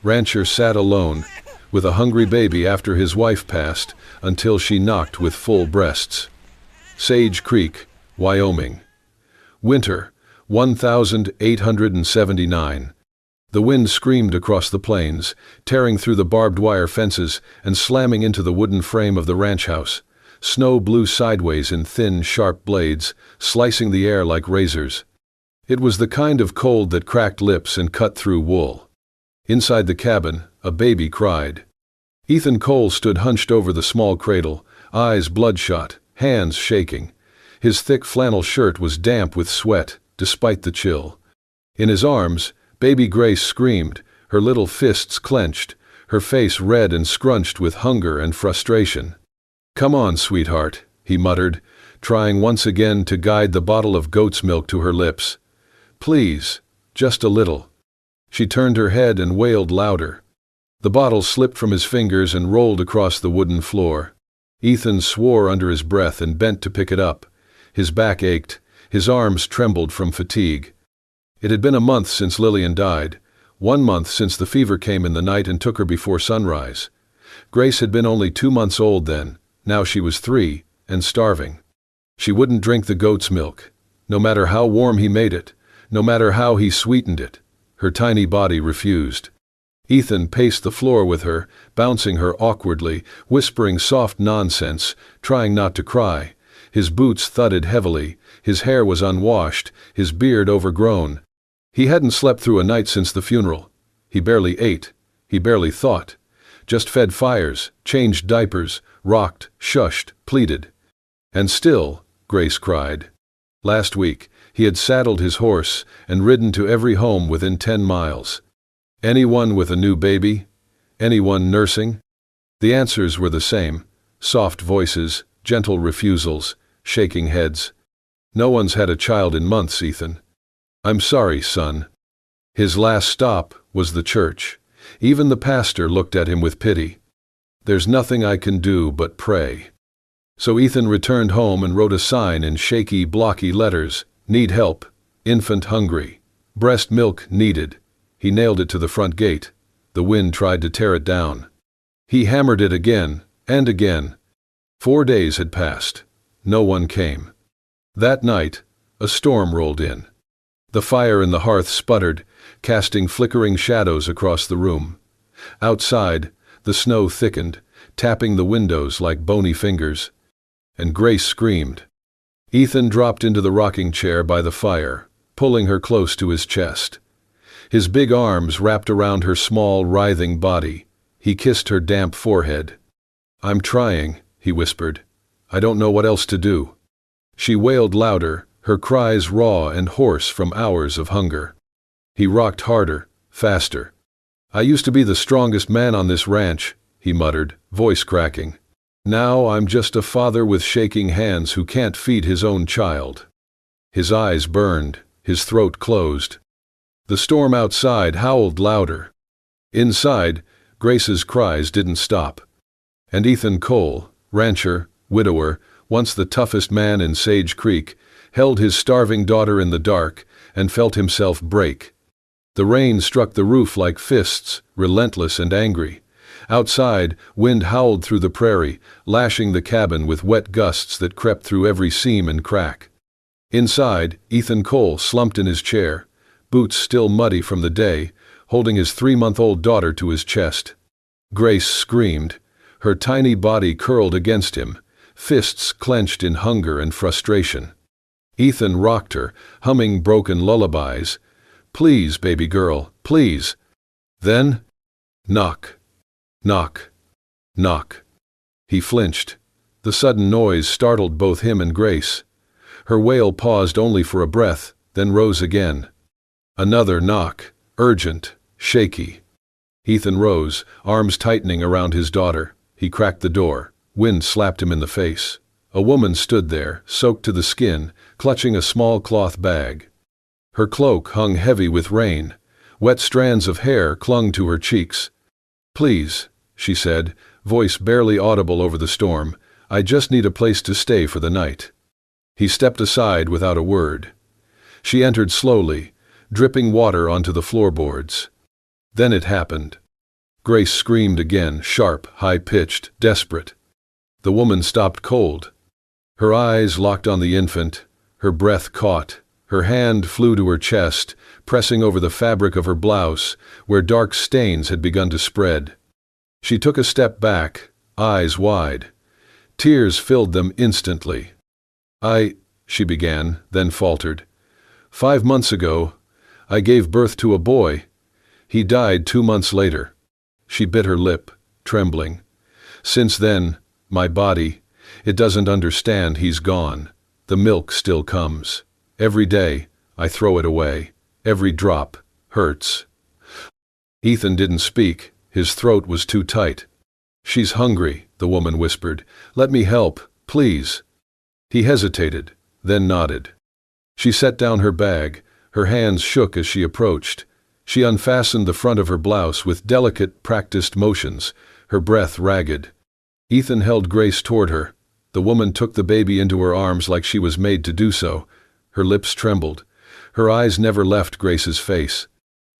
Rancher sat alone, with a hungry baby after his wife passed, until she knocked with full breasts. Sage Creek, Wyoming. Winter, 1879. The wind screamed across the plains, tearing through the barbed wire fences and slamming into the wooden frame of the ranch house. Snow blew sideways in thin, sharp blades, slicing the air like razors. It was the kind of cold that cracked lips and cut through wool. Inside the cabin, a baby cried. Ethan Cole stood hunched over the small cradle, eyes bloodshot, hands shaking. His thick flannel shirt was damp with sweat, despite the chill. In his arms, baby Grace screamed, her little fists clenched, her face red and scrunched with hunger and frustration. "Come on, sweetheart," he muttered, trying once again to guide the bottle of goat's milk to her lips. "Please, just a little." She turned her head and wailed louder. The bottle slipped from his fingers and rolled across the wooden floor. Ethan swore under his breath and bent to pick it up. His back ached, his arms trembled from fatigue. It had been a month since Lillian died, 1 month since the fever came in the night and took her before sunrise. Grace had been only 2 months old then, now she was 3, and starving. She wouldn't drink the goat's milk, no matter how warm he made it, no matter how he sweetened it. Her tiny body refused. Ethan paced the floor with her, bouncing her awkwardly, whispering soft nonsense, trying not to cry. His boots thudded heavily, his hair was unwashed, his beard overgrown. He hadn't slept through a night since the funeral. He barely ate, he barely thought. Just fed fires, changed diapers, rocked, shushed, pleaded. And still, Grace cried. Last week, he had saddled his horse and ridden to every home within 10 miles. Anyone with a new baby? Anyone nursing? The answers were the same. Soft voices, gentle refusals, shaking heads. "No one's had a child in months, Ethan." "I'm sorry, son." His last stop was the church. Even the pastor looked at him with pity. "There's nothing I can do but pray." So Ethan returned home and wrote a sign in shaky, blocky letters. "Need help. Infant hungry. Breast milk needed." He nailed it to the front gate. The wind tried to tear it down. He hammered it again and again. 4 days had passed. No one came. That night, a storm rolled in. The fire in the hearth sputtered, casting flickering shadows across the room. Outside, the snow thickened, tapping the windows like bony fingers. And Grace screamed. Ethan dropped into the rocking chair by the fire, pulling her close to his chest. His big arms wrapped around her small, writhing body. He kissed her damp forehead. "I'm trying," he whispered. "I don't know what else to do." She wailed louder, her cries raw and hoarse from hours of hunger. He rocked harder, faster. "I used to be the strongest man on this ranch," he muttered, voice cracking. "Now I'm just a father with shaking hands who can't feed his own child." His eyes burned, his throat closed. The storm outside howled louder. Inside, Grace's cries didn't stop. And Ethan Cole, rancher, widower, once the toughest man in Sage Creek, held his starving daughter in the dark and felt himself break. The rain struck the roof like fists, relentless and angry. Outside, wind howled through the prairie, lashing the cabin with wet gusts that crept through every seam and crack. Inside, Ethan Cole slumped in his chair, boots still muddy from the day, holding his 3-month-old daughter to his chest. Grace screamed, her tiny body curled against him, fists clenched in hunger and frustration. Ethan rocked her, humming broken lullabies. "Please, baby girl, please." Then, knock, knock, knock. He flinched. The sudden noise startled both him and Grace. Her wail paused only for a breath, then rose again. Another knock, urgent, shaky. Ethan rose, arms tightening around his daughter. He cracked the door. Wind slapped him in the face. A woman stood there, soaked to the skin, clutching a small cloth bag. Her cloak hung heavy with rain. Wet strands of hair clung to her cheeks. "Please," she said, voice barely audible over the storm, "I just need a place to stay for the night." He stepped aside without a word. She entered slowly, dripping water onto the floorboards. Then it happened. Grace screamed again, sharp, high-pitched, desperate. The woman stopped cold. Her eyes locked on the infant, her breath caught. Her hand flew to her chest, pressing over the fabric of her blouse, where dark stains had begun to spread. She took a step back, eyes wide. Tears filled them instantly. She began, then faltered. 5 months ago, I gave birth to a boy. He died 2 months later. She bit her lip, trembling. Since then, my body, it doesn't understand he's gone. The milk still comes. Every day, I throw it away. Every drop hurts. Ethan didn't speak. His throat was too tight. She's hungry, the woman whispered. Let me help, please. He hesitated, then nodded. She set down her bag. Her hands shook as she approached. She unfastened the front of her blouse with delicate, practiced motions, her breath ragged. Ethan held Grace toward her. The woman took the baby into her arms like she was made to do so. Her lips trembled. Her eyes never left Grace's face.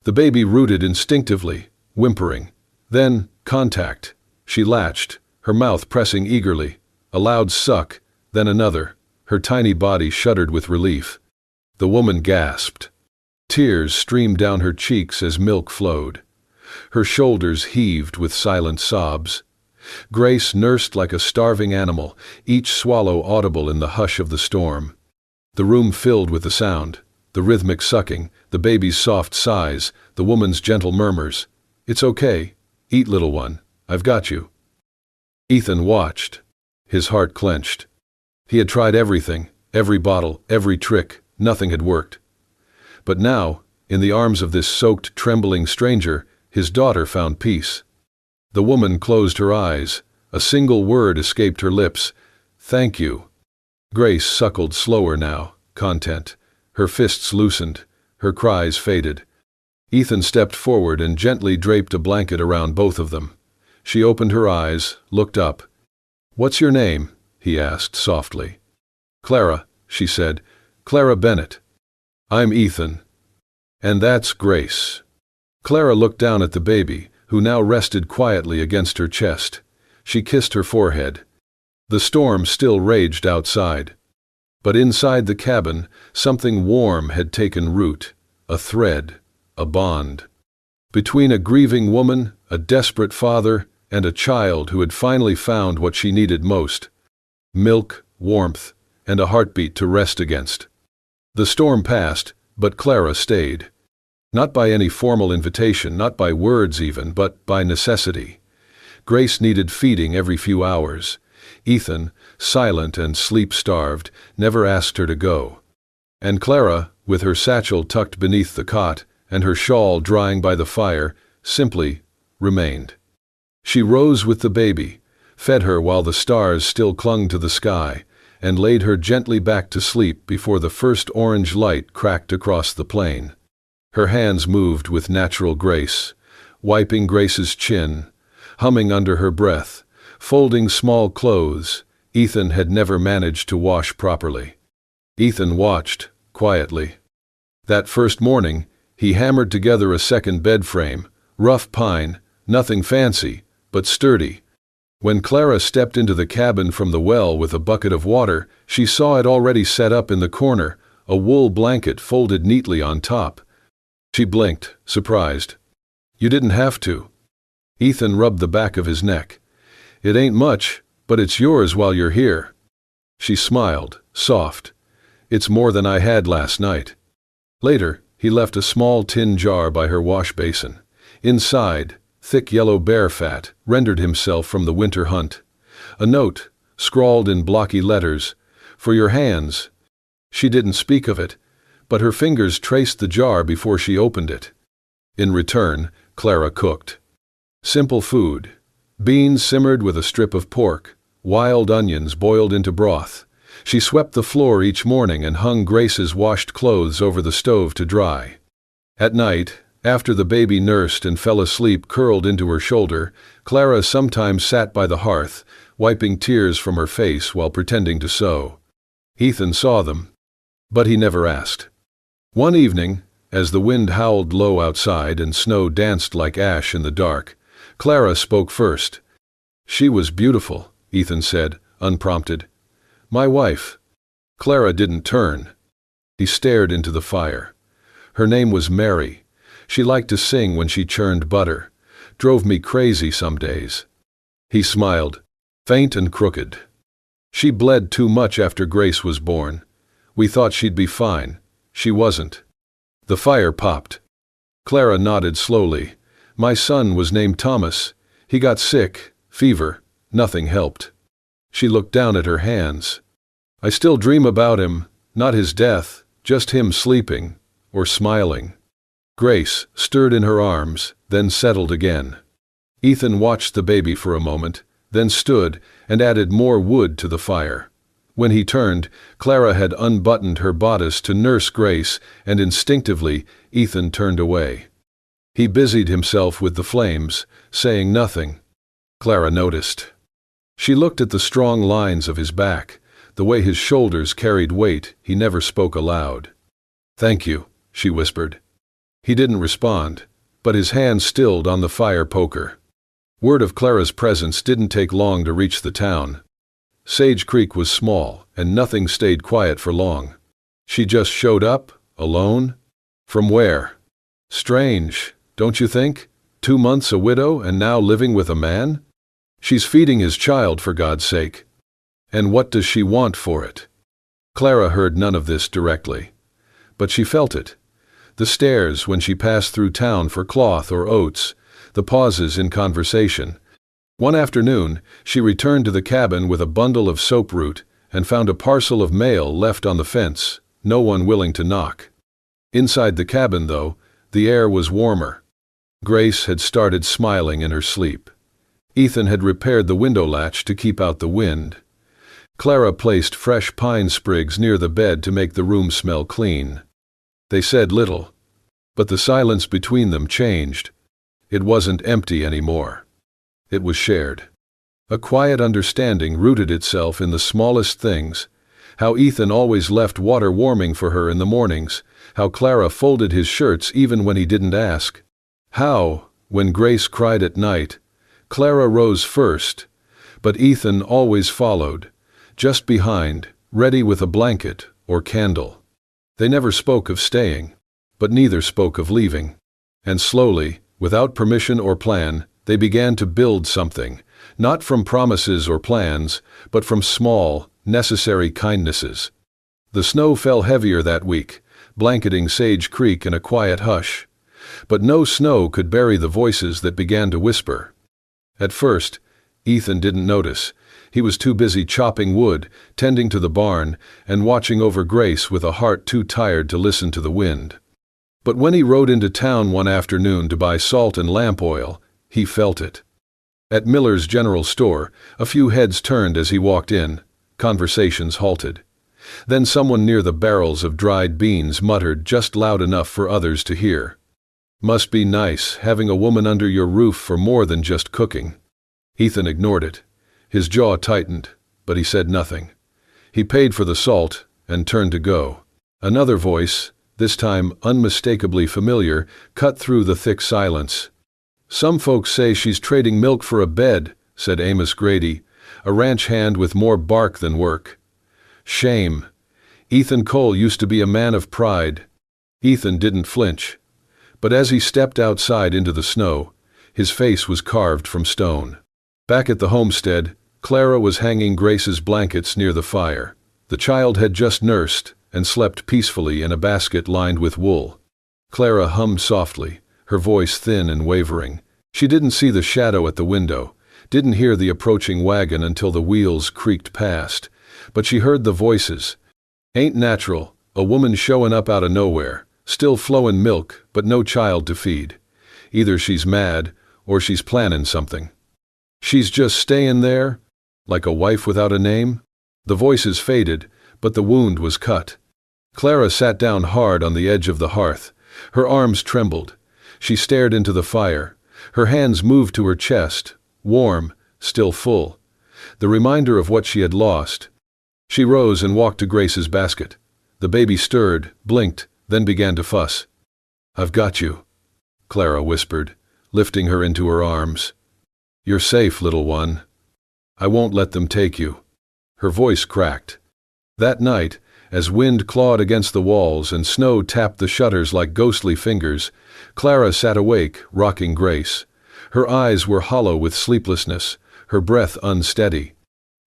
The baby rooted instinctively, whimpering. Then, contact. She latched, her mouth pressing eagerly. A loud suck, then another. Her tiny body shuddered with relief. The woman gasped. Tears streamed down her cheeks as milk flowed. Her shoulders heaved with silent sobs. Grace nursed like a starving animal, each swallow audible in the hush of the storm. The room filled with the sound, the rhythmic sucking, the baby's soft sighs, the woman's gentle murmurs. It's okay. Eat, little one. I've got you. Ethan watched. His heart clenched. He had tried everything, every bottle, every trick. Nothing had worked. But now, in the arms of this soaked, trembling stranger, his daughter found peace. The woman closed her eyes. A single word escaped her lips. Thank you. Grace suckled slower now, content. Her fists loosened. Her cries faded. Ethan stepped forward and gently draped a blanket around both of them. She opened her eyes, looked up. What's your name? He asked softly. Clara, she said. Clara Bennett. I'm Ethan. And that's Grace. Clara looked down at the baby, who now rested quietly against her chest. She kissed her forehead. The storm still raged outside. But inside the cabin, something warm had taken root, a thread, a bond. Between a grieving woman, a desperate father, and a child who had finally found what she needed most: milk, warmth, and a heartbeat to rest against. The storm passed, but Clara stayed. Not by any formal invitation, not by words even, but by necessity. Grace needed feeding every few hours. Ethan, silent and sleep-starved, never asked her to go. And Clara, with her satchel tucked beneath the cot and her shawl drying by the fire, simply remained. She rose with the baby, fed her while the stars still clung to the sky, and laid her gently back to sleep before the first orange light cracked across the plain. Her hands moved with natural grace, wiping Grace's chin, humming under her breath, folding small clothes Ethan had never managed to wash properly. Ethan watched, quietly. That first morning, he hammered together a second bed frame, rough pine, nothing fancy, but sturdy. When Clara stepped into the cabin from the well with a bucket of water, she saw it already set up in the corner, a wool blanket folded neatly on top. She blinked, surprised. You didn't have to. Ethan rubbed the back of his neck. It ain't much, but it's yours while you're here. She smiled, soft. It's more than I had last night. Later, he left a small tin jar by her wash basin. Inside, thick yellow bear fat rendered himself from the winter hunt. A note, scrawled in blocky letters, for your hands. She didn't speak of it, but her fingers traced the jar before she opened it. In return, Clara cooked. Simple food. Beans simmered with a strip of pork, wild onions boiled into broth. She swept the floor each morning and hung Grace's washed clothes over the stove to dry. At night, after the baby nursed and fell asleep curled into her shoulder, Clara sometimes sat by the hearth, wiping tears from her face while pretending to sew. Ethan saw them, but he never asked. One evening, as the wind howled low outside and snow danced like ash in the dark, Clara spoke first. "She was beautiful," Ethan said, unprompted. "My wife." Clara didn't turn. He stared into the fire. "Her name was Mary. She liked to sing when she churned butter. Drove me crazy some days." He smiled, faint and crooked. "She bled too much after Grace was born. We thought she'd be fine. She wasn't." The fire popped. Clara nodded slowly. "My son was named Thomas. He got sick, fever. Nothing helped." She looked down at her hands. "I still dream about him, not his death, just him sleeping, or smiling." Grace stirred in her arms, then settled again. Ethan watched the baby for a moment, then stood and added more wood to the fire. When he turned, Clara had unbuttoned her bodice to nurse Grace, and instinctively Ethan turned away. He busied himself with the flames, saying nothing. Clara noticed. She looked at the strong lines of his back, the way his shoulders carried weight. He never spoke aloud. "Thank you," she whispered. He didn't respond, but his hand stilled on the fire poker. Word of Clara's presence didn't take long to reach the town. Sage Creek was small, and nothing stayed quiet for long. She just showed up, alone? From where? Strange, don't you think? 2 months a widow and now living with a man? She's feeding his child, for God's sake. And what does she want for it? Clara heard none of this directly. But she felt it. The stares when she passed through town for cloth or oats, the pauses in conversation. One afternoon, she returned to the cabin with a bundle of soap root and found a parcel of mail left on the fence, no one willing to knock. Inside the cabin, though, the air was warmer. Grace had started smiling in her sleep. Ethan had repaired the window latch to keep out the wind. Clara placed fresh pine sprigs near the bed to make the room smell clean. They said little, but the silence between them changed. It wasn't empty anymore. It was shared. A quiet understanding rooted itself in the smallest things: how Ethan always left water warming for her in the mornings, how Clara folded his shirts even when he didn't ask, how, when Grace cried at night, Clara rose first, but Ethan always followed, just behind, ready with a blanket or candle. They never spoke of staying, but neither spoke of leaving. And slowly, without permission or plan, they began to build something, not from promises or plans, but from small, necessary kindnesses. The snow fell heavier that week, blanketing Sage Creek in a quiet hush. But no snow could bury the voices that began to whisper. At first, Ethan didn't notice. He was too busy chopping wood, tending to the barn, and watching over Grace with a heart too tired to listen to the wind. But when he rode into town one afternoon to buy salt and lamp oil, he felt it. At Miller's general store, a few heads turned as he walked in. Conversations halted. Then someone near the barrels of dried beans muttered just loud enough for others to hear. "Must be nice having a woman under your roof for more than just cooking." Ethan ignored it. His jaw tightened, but he said nothing. He paid for the salt and turned to go. Another voice, this time unmistakably familiar, cut through the thick silence. "Some folks say she's trading milk for a bed," said Amos Grady, a ranch hand with more bark than work. Shame. Ethan Cole used to be a man of pride. Ethan didn't flinch. But as he stepped outside into the snow, his face was carved from stone. Back at the homestead, Clara was hanging Grace's blankets near the fire. The child had just nursed and slept peacefully in a basket lined with wool. Clara hummed softly, her voice thin and wavering. She didn't see the shadow at the window, didn't hear the approaching wagon until the wheels creaked past, but she heard the voices. Ain't natural, a woman showing up out of nowhere, still flowing milk, but no child to feed. Either she's mad, or she's planning something. She's just staying there, like a wife without a name? The voices faded, but the wound was cut. Clara sat down hard on the edge of the hearth. Her arms trembled. She stared into the fire. Her hands moved to her chest, warm, still full. The reminder of what she had lost. She rose and walked to Grace's basket. The baby stirred, blinked, then began to fuss. "I've got you," Clara whispered, lifting her into her arms. You're safe, little one. I won't let them take you." Her voice cracked. That night, as wind clawed against the walls and snow tapped the shutters like ghostly fingers, Clara sat awake, rocking Grace. Her eyes were hollow with sleeplessness, her breath unsteady.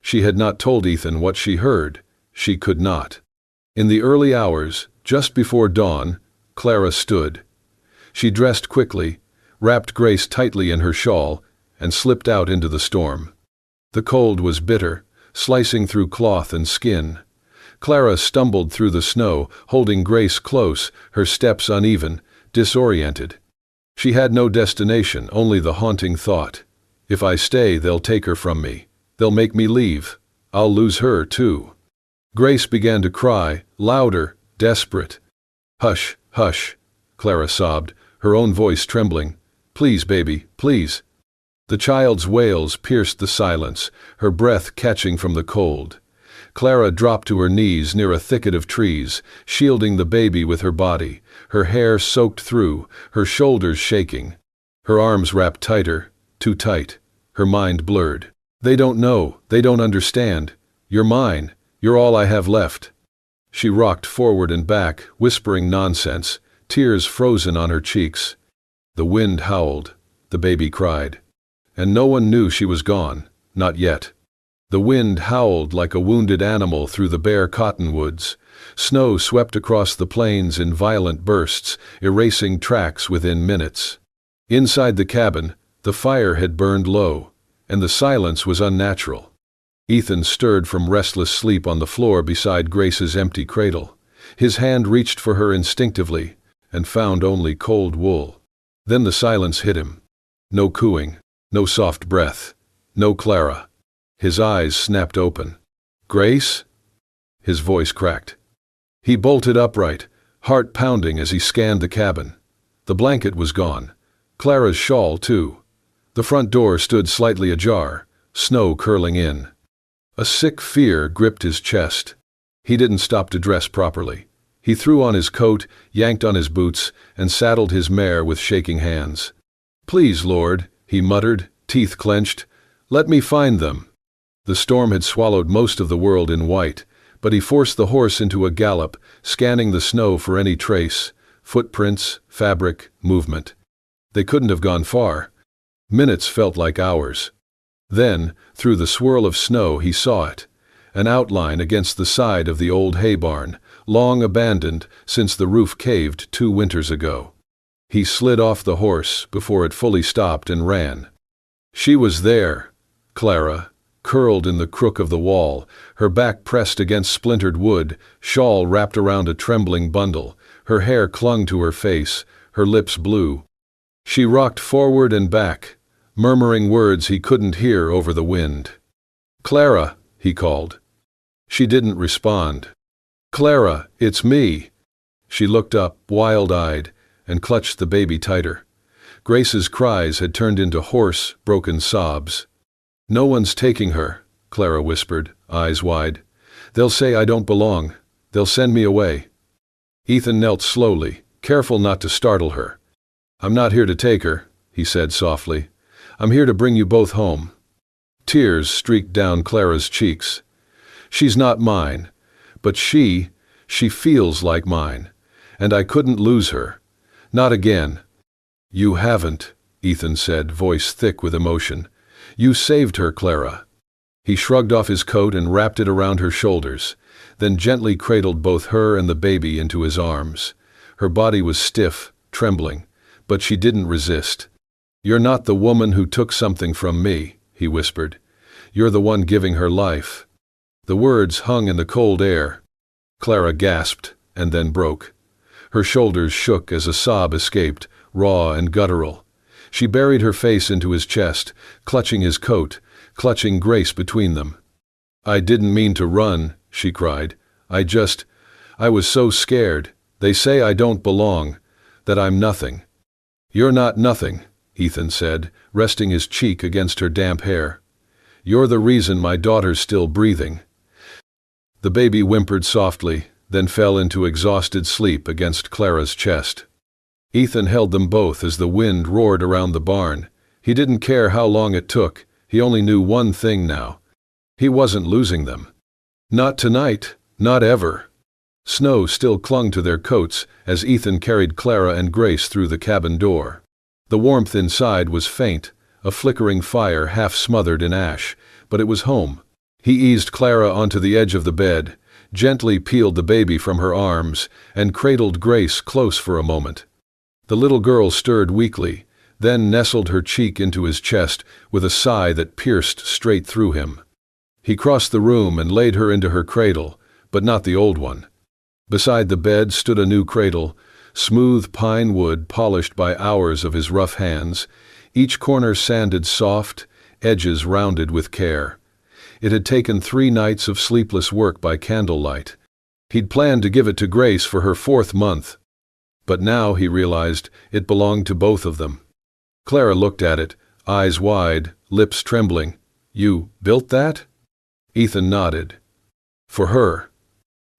She had not told Ethan what she heard. She could not. In the early hours, just before dawn, Clara stood. She dressed quickly, wrapped Grace tightly in her shawl, and slipped out into the storm. The cold was bitter, slicing through cloth and skin. Clara stumbled through the snow, holding Grace close, her steps uneven, disoriented. She had no destination, only the haunting thought. If I stay, they'll take her from me. They'll make me leave. I'll lose her, too. Grace began to cry, louder, desperate. "Hush, hush," Clara sobbed, her own voice trembling. "Please, baby, please." The child's wails pierced the silence, her breath catching from the cold. Clara dropped to her knees near a thicket of trees, shielding the baby with her body, her hair soaked through, her shoulders shaking. Her arms wrapped tighter, too tight, her mind blurred. "They don't know, they don't understand. You're mine, you're all I have left." She rocked forward and back, whispering nonsense, tears frozen on her cheeks. The wind howled, the baby cried. And no one knew she was gone, not yet. The wind howled like a wounded animal through the bare cottonwoods. Snow swept across the plains in violent bursts, erasing tracks within minutes. Inside the cabin, the fire had burned low, and the silence was unnatural. Ethan stirred from restless sleep on the floor beside Grace's empty cradle. His hand reached for her instinctively, and found only cold wool. Then the silence hit him. No cooing, no soft breath, no Clara. His eyes snapped open. "Grace?" His voice cracked. He bolted upright, heart pounding as he scanned the cabin. The blanket was gone. Clara's shawl, too. The front door stood slightly ajar, snow curling in. A sick fear gripped his chest. He didn't stop to dress properly. He threw on his coat, yanked on his boots, and saddled his mare with shaking hands. "Please, Lord," he muttered, teeth clenched, "let me find them." The storm had swallowed most of the world in white, but he forced the horse into a gallop, scanning the snow for any trace, footprints, fabric, movement. They couldn't have gone far. Minutes felt like hours. Then, through the swirl of snow, he saw it, an outline against the side of the old hay barn, long abandoned since the roof caved 2 winters ago. He slid off the horse before it fully stopped and ran. She was there, Clara, curled in the crook of the wall, her back pressed against splintered wood, shawl wrapped around a trembling bundle. Her hair clung to her face, her lips blue. She rocked forward and back, murmuring words he couldn't hear over the wind. "Clara," he called. She didn't respond. "Clara, it's me." She looked up, wild-eyed, and clutched the baby tighter. Grace's cries had turned into hoarse, broken sobs. "No one's taking her," Clara whispered, eyes wide. "They'll say I don't belong. They'll send me away." Ethan knelt slowly, careful not to startle her. "I'm not here to take her," he said softly. "I'm here to bring you both home." Tears streaked down Clara's cheeks. "She's not mine, but she feels like mine, and I couldn't lose her. Not again." "You haven't," Ethan said, voice thick with emotion. "You saved her, Clara." He shrugged off his coat and wrapped it around her shoulders, then gently cradled both her and the baby into his arms. Her body was stiff, trembling, but she didn't resist. "You're not the woman who took something from me," he whispered. "You're the one giving her life." The words hung in the cold air. Clara gasped, and then broke. Her shoulders shook as a sob escaped, raw and guttural. She buried her face into his chest, clutching his coat, clutching Grace between them. "I didn't mean to run," she cried. I was so scared. They say I don't belong, that I'm nothing." "You're not nothing," Ethan said, resting his cheek against her damp hair. "You're the reason my daughter's still breathing." The baby whimpered softly, then fell into exhausted sleep against Clara's chest. Ethan held them both as the wind roared around the barn. He didn't care how long it took, he only knew one thing now. He wasn't losing them. Not tonight, not ever. Snow still clung to their coats as Ethan carried Clara and Grace through the cabin door. The warmth inside was faint, a flickering fire half smothered in ash, but it was home. He eased Clara onto the edge of the bed, gently peeled the baby from her arms, and cradled Grace close for a moment. The little girl stirred weakly, then nestled her cheek into his chest with a sigh that pierced straight through him. He crossed the room and laid her into her cradle, but not the old one. Beside the bed stood a new cradle, smooth pine wood polished by hours of his rough hands, each corner sanded soft, edges rounded with care. It had taken 3 nights of sleepless work by candlelight. He'd planned to give it to Grace for her 4th month. But now, he realized, it belonged to both of them. Clara looked at it, eyes wide, lips trembling. "You built that?" Ethan nodded. "For her.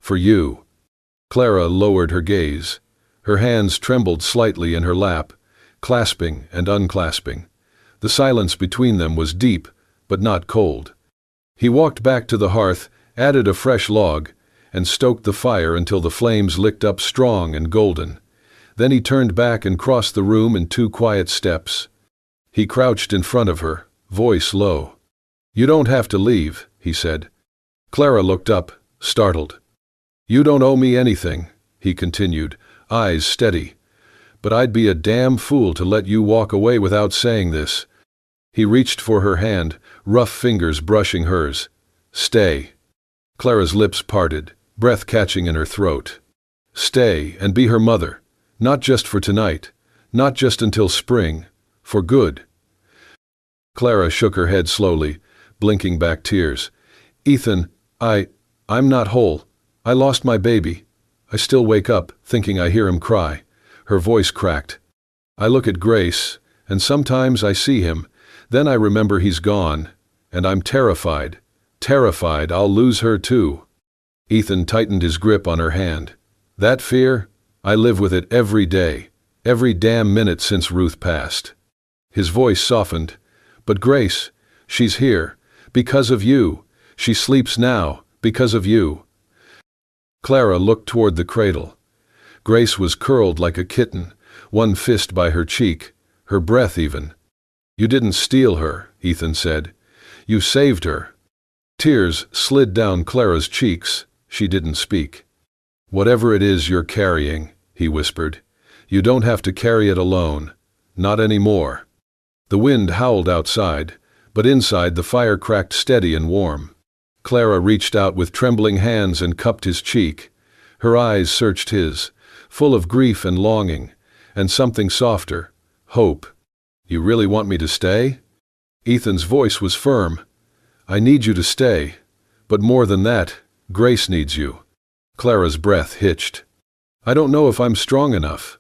For you." Clara lowered her gaze. Her hands trembled slightly in her lap, clasping and unclasping. The silence between them was deep, but not cold. He walked back to the hearth, added a fresh log, and stoked the fire until the flames licked up strong and golden. Then he turned back and crossed the room in 2 quiet steps. He crouched in front of her, voice low. "You don't have to leave," he said. Clara looked up, startled. "You don't owe me anything," he continued, eyes steady. "But I'd be a damn fool to let you walk away without saying this." He reached for her hand, rough fingers brushing hers. "Stay." Clara's lips parted, breath catching in her throat. "Stay and be her mother, not just for tonight, not just until spring, for good." Clara shook her head slowly, blinking back tears. "Ethan, I'm not whole. I lost my baby. I still wake up, thinking I hear him cry." Her voice cracked. "I look at Grace, and sometimes I see him. Then I remember he's gone, and I'm terrified. Terrified I'll lose her too." Ethan tightened his grip on her hand. "That fear? I live with it every day, every damn minute since Ruth passed." His voice softened. "But Grace, she's here, because of you. She sleeps now, because of you." Clara looked toward the cradle. Grace was curled like a kitten, one fist by her cheek, her breath even. "You didn't steal her," Ethan said. "You saved her." Tears slid down Clara's cheeks. She didn't speak. "Whatever it is you're carrying," he whispered, "you don't have to carry it alone. Not anymore." The wind howled outside, but inside the fire cracked steady and warm. Clara reached out with trembling hands and cupped his cheek. Her eyes searched his, full of grief and longing, and something softer, hope. "You really want me to stay?" Ethan's voice was firm. "I need you to stay. But more than that, Grace needs you." Clara's breath hitched. "I don't know if I'm strong enough."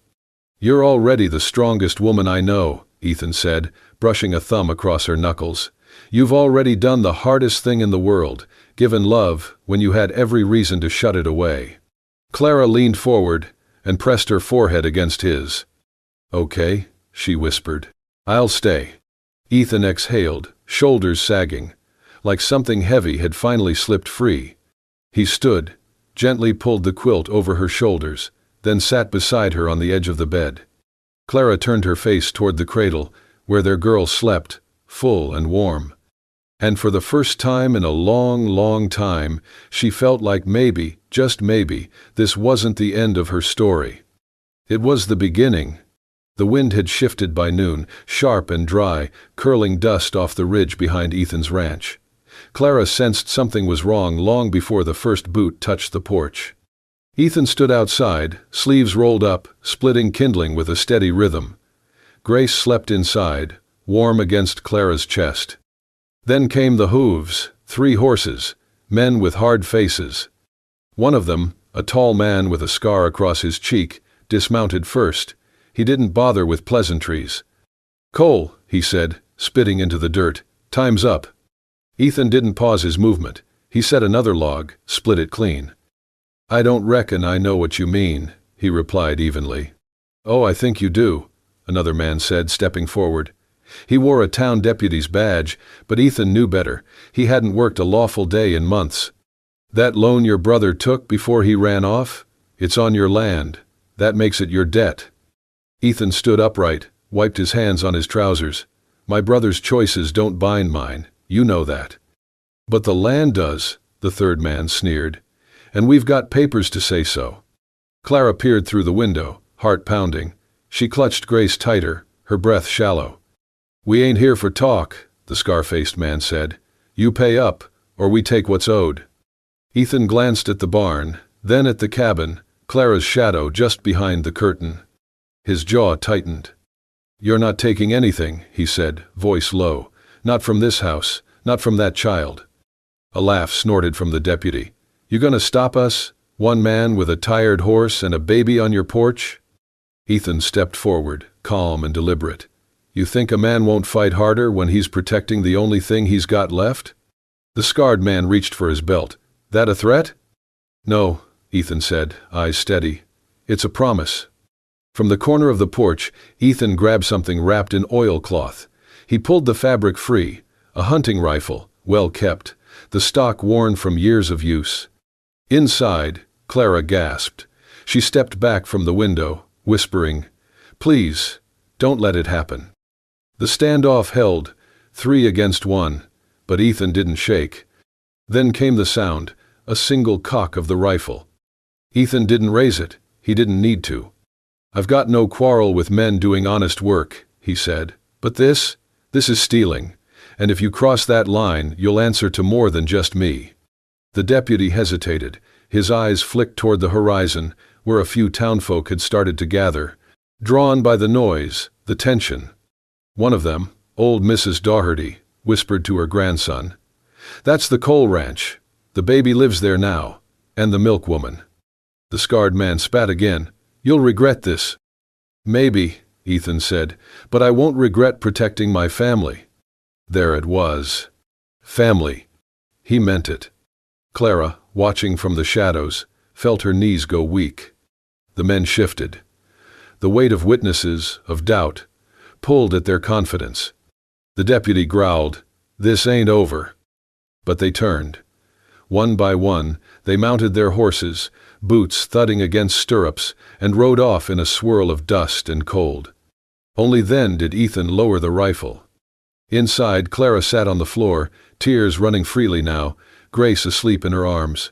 "You're already the strongest woman I know," Ethan said, brushing a thumb across her knuckles. "You've already done the hardest thing in the world, given love when you had every reason to shut it away." Clara leaned forward and pressed her forehead against his. "Okay," she whispered. "I'll stay." Ethan exhaled, shoulders sagging, like something heavy had finally slipped free. He stood, gently pulled the quilt over her shoulders, then sat beside her on the edge of the bed. Clara turned her face toward the cradle, where their girl slept, full and warm. And for the first time in a long, long time, she felt like maybe, just maybe, this wasn't the end of her story. It was the beginning. The wind had shifted by noon, sharp and dry, curling dust off the ridge behind Ethan's ranch. Clara sensed something was wrong long before the first boot touched the porch. Ethan stood outside, sleeves rolled up, splitting kindling with a steady rhythm. Grace slept inside, warm against Clara's chest. Then came the hooves, 3 horses, men with hard faces. One of them, a tall man with a scar across his cheek, dismounted first. He didn't bother with pleasantries. "Cole," he said, spitting into the dirt, "time's up." Ethan didn't pause his movement. He set another log, split it clean. "I don't reckon I know what you mean," he replied evenly. "Oh, I think you do," another man said, stepping forward. He wore a town deputy's badge, but Ethan knew better. He hadn't worked a lawful day in months. "That loan your brother took before he ran off? It's on your land. That makes it your debt." Ethan stood upright, wiped his hands on his trousers. "My brother's choices don't bind mine. You know that." "But the land does," the third man sneered. "And we've got papers to say so." Clara peered through the window, heart pounding. She clutched Grace tighter, her breath shallow. "We ain't here for talk," the scar-faced man said. "You pay up, or we take what's owed." Ethan glanced at the barn, then at the cabin, Clara's shadow just behind the curtain. His jaw tightened. "You're not taking anything," he said, voice low. "Not from this house, not from that child." A laugh snorted from the deputy. "You gonna stop us? One man with a tired horse and a baby on your porch?" Ethan stepped forward, calm and deliberate. "You think a man won't fight harder when he's protecting the only thing he's got left?" The scarred man reached for his belt. "That a threat?" "No," Ethan said, eyes steady. "It's a promise." From the corner of the porch, Ethan grabbed something wrapped in oilcloth. He pulled the fabric free, a hunting rifle, well kept, the stock worn from years of use. Inside, Clara gasped. She stepped back from the window, whispering, "Please, don't let it happen." The standoff held, 3 against 1, but Ethan didn't shake. Then came the sound, a single cock of the rifle. Ethan didn't raise it. He didn't need to. "I've got no quarrel with men doing honest work," he said. "But this is stealing. And if you cross that line, you'll answer to more than just me." The deputy hesitated. His eyes flicked toward the horizon, where a few townfolk had started to gather, drawn by the noise, the tension. One of them, old Mrs. Doherty, whispered to her grandson, "That's the coal ranch. The baby lives there now. And the milkwoman." The scarred man spat again. "You'll regret this." "Maybe," Ethan said, "but I won't regret protecting my family." There it was. Family. He meant it. Clara, watching from the shadows, felt her knees go weak. The men shifted. The weight of witnesses, of doubt, pulled at their confidence. The deputy growled, "This ain't over." But they turned. One by one, they mounted their horses, boots thudding against stirrups, and rode off in a swirl of dust and cold. Only then did Ethan lower the rifle. Inside, Clara sat on the floor, tears running freely now, Grace asleep in her arms.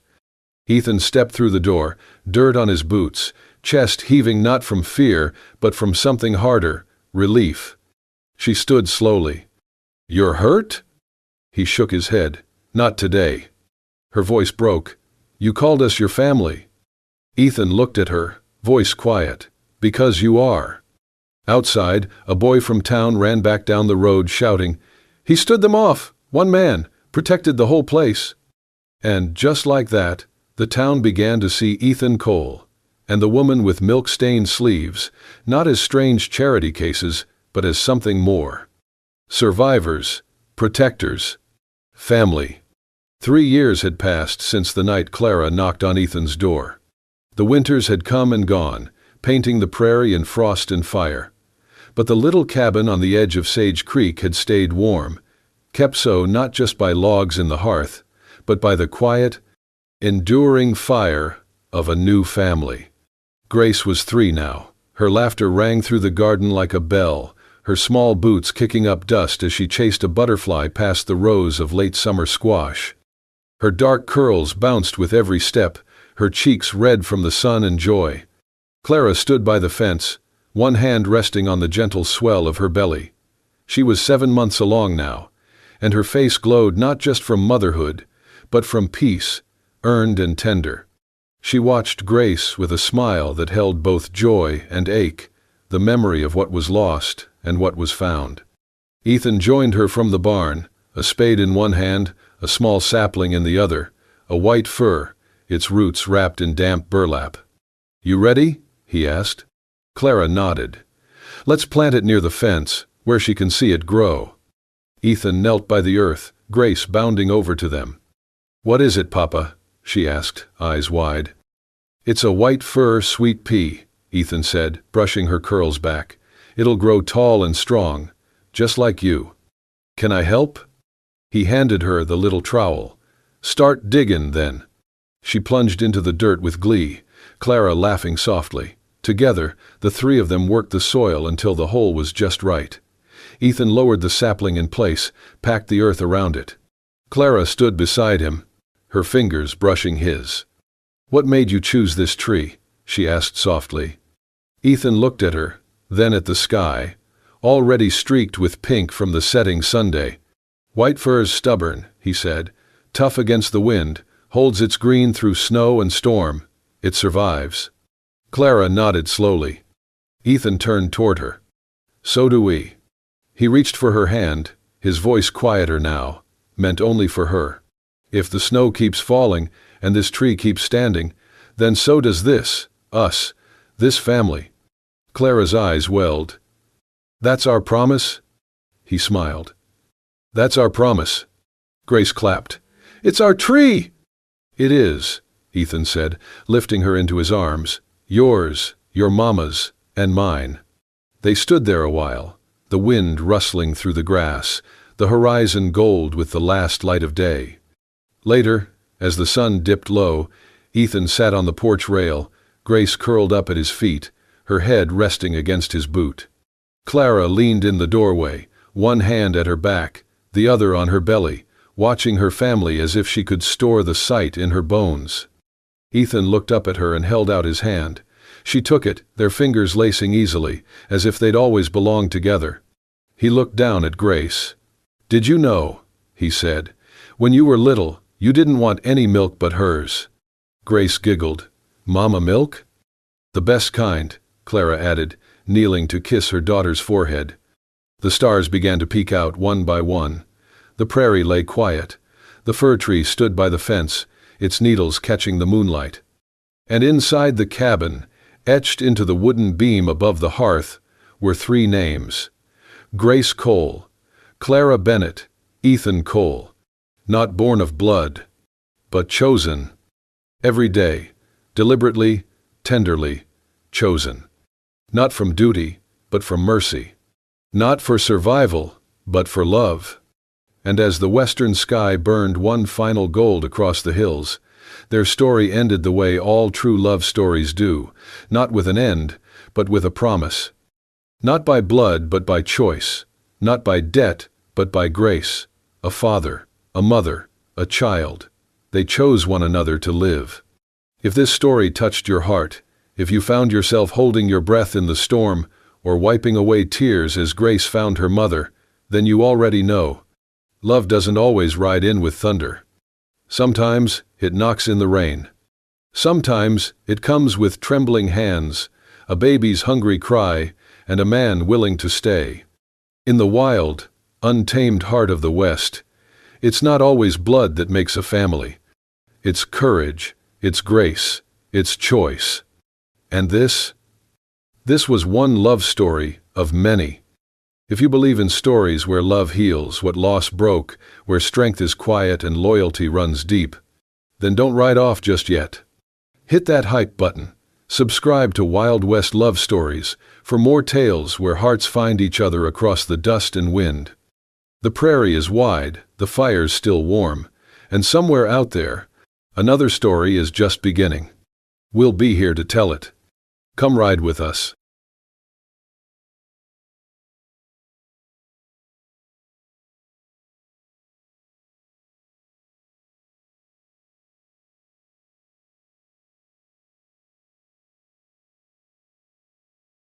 Ethan stepped through the door, dirt on his boots, chest heaving not from fear, but from something harder, relief. She stood slowly. "You're hurt?" He shook his head. "Not today." Her voice broke. "You called us your family." Ethan looked at her, voice quiet. "Because you are." Outside, a boy from town ran back down the road shouting, "He stood them off! One man! Protected the whole place!" And just like that, the town began to see Ethan Cole, and the woman with milk-stained sleeves, not as strange charity cases, but as something more. Survivors, protectors, family. 3 years had passed since the night Clara knocked on Ethan's door. The winters had come and gone, painting the prairie in frost and fire. But the little cabin on the edge of Sage Creek had stayed warm, kept so not just by logs in the hearth, but by the quiet, enduring fire of a new family. Grace was 3 now. Her laughter rang through the garden like a bell, her small boots kicking up dust as she chased a butterfly past the rows of late summer squash. Her dark curls bounced with every step, her cheeks red from the sun and joy. Clara stood by the fence, one hand resting on the gentle swell of her belly. She was 7 months along now, and her face glowed not just from motherhood, but from peace, earned and tender. She watched Grace with a smile that held both joy and ache, the memory of what was lost and what was found. Ethan joined her from the barn, a spade in one hand, a small sapling in the other, a white fir, its roots wrapped in damp burlap. "You ready?" he asked. Clara nodded. "Let's plant it near the fence, where she can see it grow." Ethan knelt by the earth, Grace bounding over to them. "What is it, Papa?" she asked, eyes wide. "It's a white fir sweet pea," Ethan said, brushing her curls back. "It'll grow tall and strong, just like you. Can I help? He handed her the little trowel. Start diggin', then. She plunged into the dirt with glee, Clara laughing softly. Together, the three of them worked the soil until the hole was just right. Ethan lowered the sapling in place, packed the earth around it. Clara stood beside him, her fingers brushing his. What made you choose this tree? She asked softly. Ethan looked at her, then at the sky, already streaked with pink from the setting Sunday. White fir's stubborn, he said, tough against the wind, holds its green through snow and storm. It survives. Clara nodded slowly. Ethan turned toward her. So do we. He reached for her hand, his voice quieter now, meant only for her. If the snow keeps falling and this tree keeps standing, then so does this, us, this family. Clara's eyes welled. That's our promise? He smiled. That's our promise. Grace clapped. It's our tree! It is, Ethan said, lifting her into his arms. Yours, your mama's, and mine. They stood there a while, the wind rustling through the grass, the horizon gold with the last light of day. Later, as the sun dipped low, Ethan sat on the porch rail, Grace curled up at his feet, her head resting against his boot. Clara leaned in the doorway, one hand at her back, the other on her belly, watching her family as if she could store the sight in her bones. Ethan looked up at her and held out his hand. She took it, their fingers lacing easily, as if they'd always belonged together. He looked down at Grace. Did you know, he said, when you were little, you didn't want any milk but hers? Grace giggled. Mama milk? The best kind, Clara added, kneeling to kiss her daughter's forehead. The stars began to peek out one by one. The prairie lay quiet. The fir tree stood by the fence, its needles catching the moonlight. And inside the cabin, etched into the wooden beam above the hearth, were three names. Grace Cole, Clara Bennett, Ethan Cole. Not born of blood, but chosen. Every day, deliberately, tenderly, chosen. Not from duty, but from mercy. Not for survival, but for love. And as the western sky burned one final gold across the hills, their story ended the way all true love stories do, not with an end, but with a promise. Not by blood, but by choice. Not by debt, but by grace. A father, a mother, a child. They chose one another to live. If this story touched your heart, if you found yourself holding your breath in the storm, or wiping away tears as Grace found her mother, then you already know. Love doesn't always ride in with thunder. Sometimes it knocks in the rain. Sometimes it comes with trembling hands, a baby's hungry cry, and a man willing to stay. In the wild, untamed heart of the West, it's not always blood that makes a family. It's courage, it's grace, it's choice. And this was one love story of many. If you believe in stories where love heals what loss broke, where strength is quiet and loyalty runs deep, then don't ride off just yet. Hit that hype button. Subscribe to Wild West Love Stories for more tales where hearts find each other across the dust and wind. The prairie is wide, the fire's still warm, and somewhere out there, another story is just beginning. We'll be here to tell it. Come ride with us.